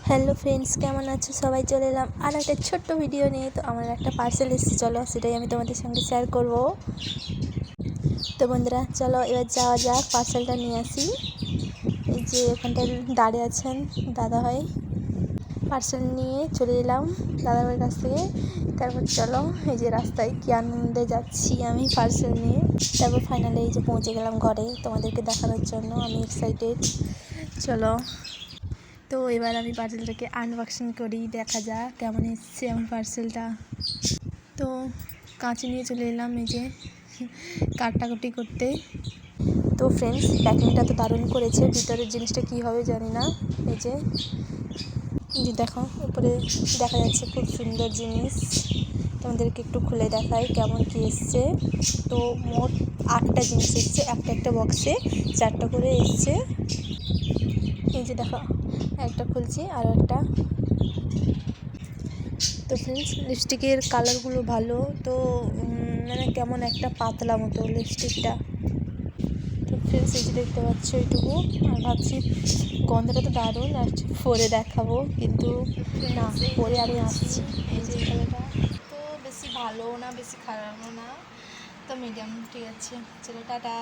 Hello friends, কেমন আছো সবাই? চলে এলাম আর একটা ছোট্ট ভিডিও নিয়ে। তো আমার একটা পার্সেল এসেছে, চলো সেটাই আমি তোমাদের সঙ্গে শেয়ার করব। তো বন্ধুরা চলো এবার যাওয়া যাক, পার্সেলটা নিয়ে আসি। এই যে ওখানটায় দাঁড়িয়ে আছেন দাদা ভাই, পার্সেল নিয়ে চলে এলাম দাদা ভাইয়ের কাছ থেকে। তারপর চলো এই যে রাস্তায় কি আনন্দে যাচ্ছি আমি পার্সেল নিয়ে। তারপর ফাইনালি এই যে পৌঁছে গেলাম ঘরে, তোমাদেরকে দেখানোর জন্য আমি এক্সাইটেড। চলো তো এবার আমি পার্সেলটাকে আনবক্সিং করি, দেখা যাক কেমন এসছে আমার পার্সেলটা। তো কাঁচি নিয়ে চলে এলাম এই যে কাটাকুটি করতে। তো ফ্রেন্ডস, প্যাকিংটা তো দারুণ করেছে, ভিতরের জিনিসটা কী হবে জানি না। এই যে দেখো উপরে দেখা যাচ্ছে খুব সুন্দর জিনিস, তোমাদেরকে একটু খুলে দেখাই কেমন কী এসছে। তো মোট 8টা জিনিস এসছে, একটা বক্সে 4টা করে এসছে। এই যে দেখো একটা খুলছি আর একটা। তো ফ্রেন্ডস, লিপস্টিকের কালারগুলো ভালো, তো মানে কেমন একটা পাতলা মতো লিপস্টিকটা। তো ফ্রেন্ডস এই যে দেখতে পাচ্ছ এইটুকু, আর ভাবছি গন্ধটা তো দারুণ, আর পরে দেখাবো, কিন্তু না পরে আমি আসছি। এই যে কালারটা তো বেশি ভালো না বেশি খারাপও না, তো মিডিয়াম, ঠিক আছে। চলো টাটা।